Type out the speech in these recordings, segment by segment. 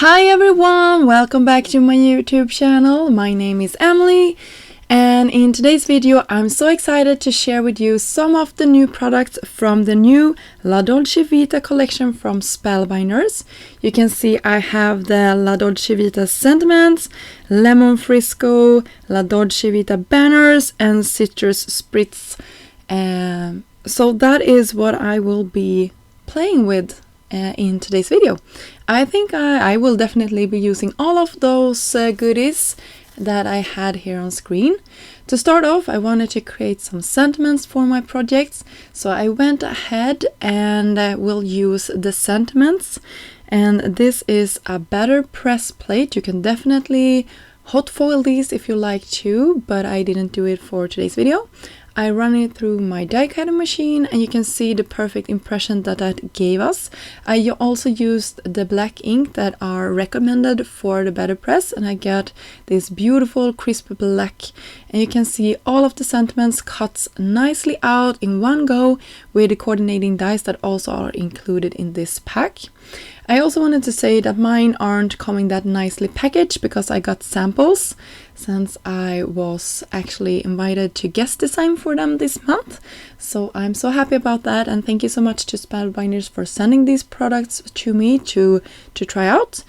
Hi everyone, welcome back to my YouTube channel. My name is Emily, and in today's video I'm so excited to share with you some of the new products from the new La Dolce Vita collection from Spellbinders. You can see I have the La Dolce Vita sentiments, lemon frisco, La Dolce Vita banners and citrus spritz. So that is what I will be playing with in today's video. I think I will definitely be using all of those goodies that I had here on screen. To start off, I wanted to create some sentiments for my projects, so I went ahead and will use the sentiments. And this is a batter press plate. You can definitely hot foil these if you like to, but I didn't do it for today's video. I run it through my die cutting machine and you can see the perfect impression that gave us. I also used the black ink that are recommended for the batter press, and I got this beautiful crisp black, and you can see all of the sentiments cut nicely out in one go with the coordinating dies that also are included in this pack. I also wanted to say that mine aren't coming that nicely packaged because I got samples since I was actually invited to guest design for them this month. So I'm so happy about that, and thank you so much to Spellbinders for sending these products to me to try out.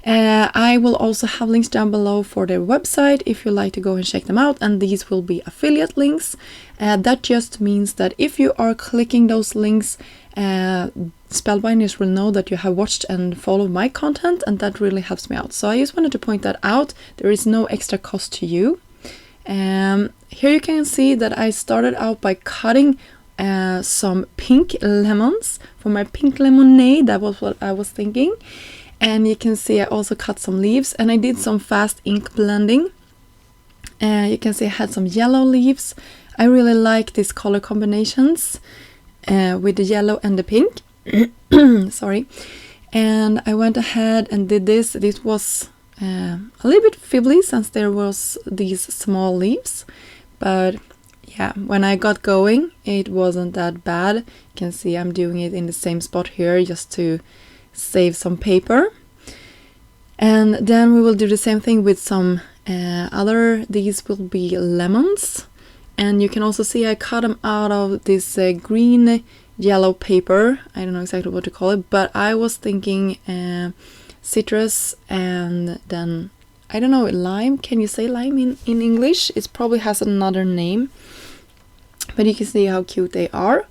I will also have links down below for their website if you like to go and check them out, and these will be affiliate links. That just means that if you are clicking those links, Spellbinders will know that you have watched and followed my content, and that really helps me out. So I just wanted to point that out. There is no extra cost to you. Here you can see that I started out by cutting some pink lemons for my pink lemonade. That was what I was thinking. And you can see I also cut some leaves, and I did some fast ink blending. You can see I had some yellow leaves. I really like these color combinations with the yellow and the pink. Sorry. And I went ahead and did this. This was a little bit fiddly since there was these small leaves, but yeah, when I got going it wasn't that bad. You can see I'm doing it in the same spot here just to save some paper. And then we will do the same thing with some these will be lemons, and you can also see I cut them out of this green yellow paper. I don't know exactly what to call it, but I was thinking citrus, and then I don't know, lime. Can you say lime in English? It probably has another name, but you can see how cute they are.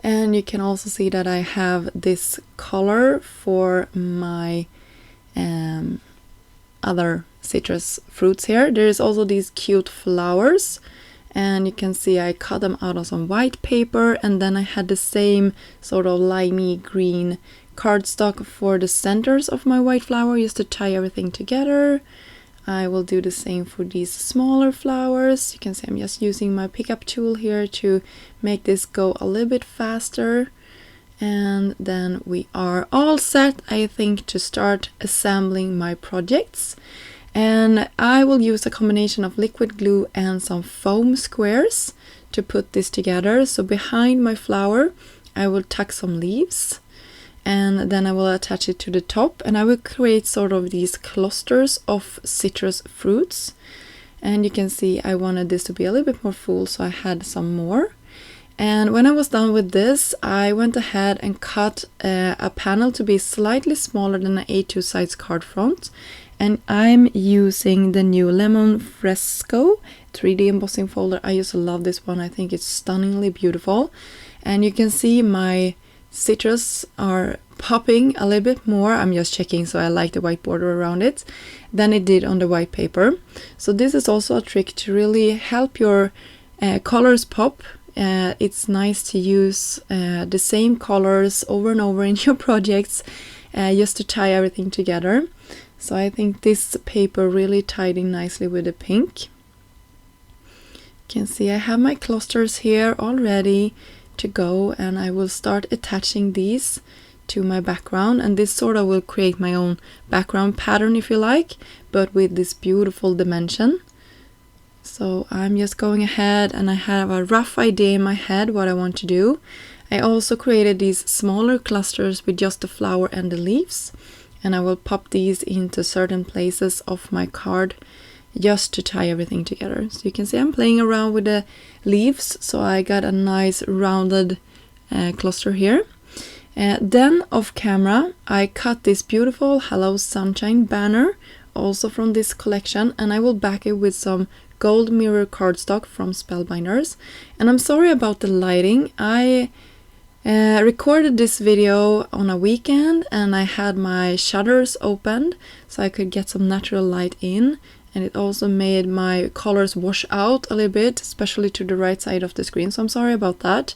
And you can also see that I have this color for my other citrus fruits here. There's also these cute flowers, and you can see I cut them out of some white paper, and then I had the same sort of limey green cardstock for the centers of my white flower just to tie everything together. I will do the same for these smaller flowers. You can see I'm just using my pickup tool here to make this go a little bit faster. And then we are all set, I think, to start assembling my projects. And I will use a combination of liquid glue and some foam squares to put this together. So behind my flower I will tuck some leaves, and then I will attach it to the top, and I will create sort of these clusters of citrus fruits. And you can see I wanted this to be a little bit more full, so I had some more. And when I was done with this, I went ahead and cut a panel to be slightly smaller than an A2 size card front. And I'm using the new Lemon Fresco 3D embossing folder. I just love this one. I think it's stunningly beautiful. And you can see my citrus are popping a little bit more. I'm just checking, so I like the white border around it than it did on the white paper. So this is also a trick to really help your colors pop. It's nice to use the same colors over and over in your projects just to tie everything together. So I think this paper really tied in nicely with the pink. You can see I have my clusters here all ready to go, and I will start attaching these to my background, and this sort of will create my own background pattern if you like, but with this beautiful dimension. So I'm just going ahead, and I have a rough idea in my head what I want to do. I also created these smaller clusters with just the flower and the leaves, and I will pop these into certain places of my card just to tie everything together. So you can see I'm playing around with the leaves, so I got a nice rounded cluster here. Then off camera I cut this beautiful Hello Sunshine banner, also from this collection, and I will back it with some gold mirror cardstock from Spellbinders. And I'm sorry about the lighting. I recorded this video on a weekend and I had my shutters opened so I could get some natural light in, and it also made my colors wash out a little bit, especially to the right side of the screen, so I'm sorry about that.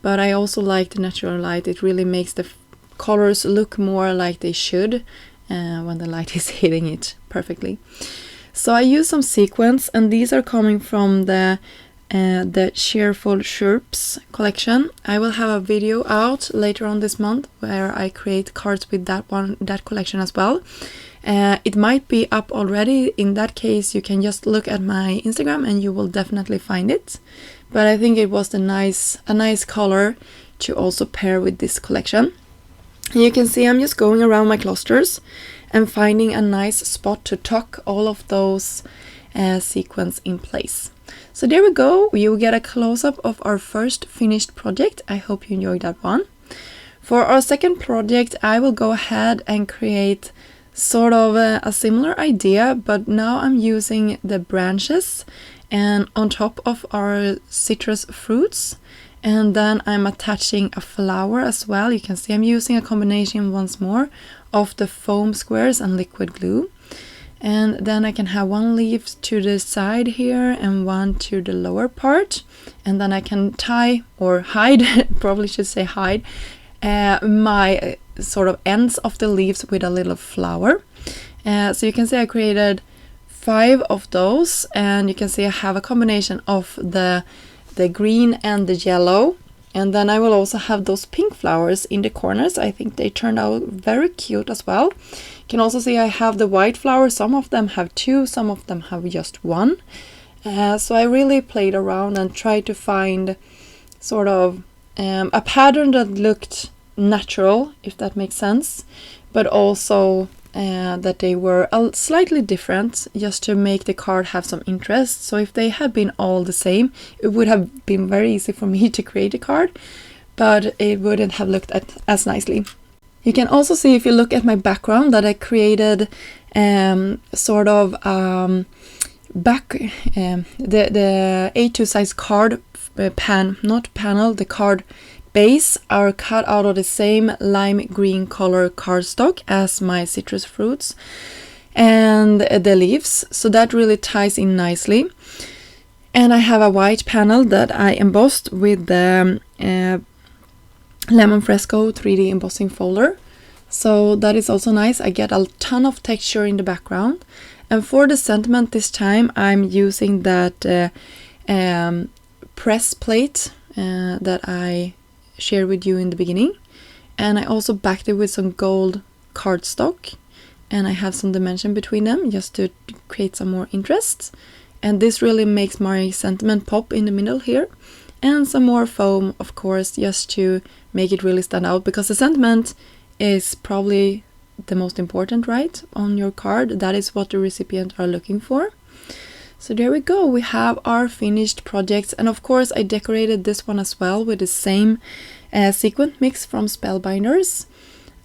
But I also like the natural light. It really makes the colors look more like they should when the light is hitting it perfectly. So I use some sequins, and these are coming from the Cheerful Chirps collection. I will have a video out later on this month where I create cards with that collection as well. It might be up already. In that case, you can just look at my Instagram and you will definitely find it. But I think it was a nice color to also pair with this collection. And you can see I'm just going around my clusters and finding a nice spot to tuck all of those sequins in place. So there we go. You get a close-up of our first finished project. I hope you enjoyed that one. For our second project, I will go ahead and create sort of a similar idea, but now I'm using the branches and on top of our citrus fruits, and then I'm attaching a flower as well. You can see I'm using a combination once more of the foam squares and liquid glue, and then I can have one leaf to the side here and one to the lower part, and then I can tie or hide probably should say hide my sort of ends of the leaves with a little flower. So you can see I created 5 of those, and you can see I have a combination of the green and the yellow, and then I will also have those pink flowers in the corners. I think they turned out very cute as well. You can also see I have the white flowers. Some of them have 2, some of them have just 1. So I really played around and tried to find sort of a pattern that looked natural, if that makes sense, but also that they were slightly different, just to make the card have some interest. So if they had been all the same, it would have been very easy for me to create a card, but it wouldn't have looked as nicely. You can also see, if you look at my background, that I created sort of the A2 size card the card base are cut out of the same lime green color cardstock as my citrus fruits and the leaves, so that really ties in nicely. And I have a white panel that I embossed with the Lemon Fresco 3D embossing folder, so that is also nice. I get a ton of texture in the background. And for the sentiment this time, I'm using that press plate that I shared with you in the beginning, and I also backed it with some gold cardstock, and I have some dimension between them just to create some more interest. And this really makes my sentiment pop in the middle here, and some more foam, of course, just to make it really stand out, because the sentiment is probably the most important, right, on your card. That is what the recipient are looking for. So there we go, we have our finished projects. And of course I decorated this one as well with the same sequin mix from Spellbinders.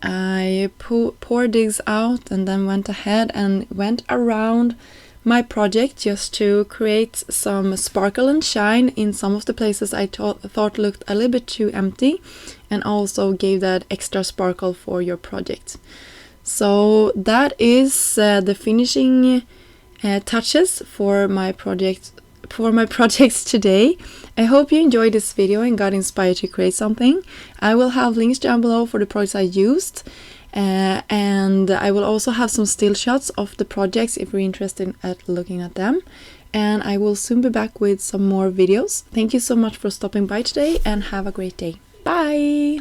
I poured these out and then went ahead and went around my project just to create some sparkle and shine in some of the places I thought looked a little bit too empty, and also gave that extra sparkle for your project. So that is the finishing touches for my projects today. I hope you enjoyed this video and got inspired to create something. I will have links down below for the projects I used, and I will also have some still shots of the projects if you're interested at looking at them. And I will soon be back with some more videos. Thank you so much for stopping by today, and have a great day. Bye!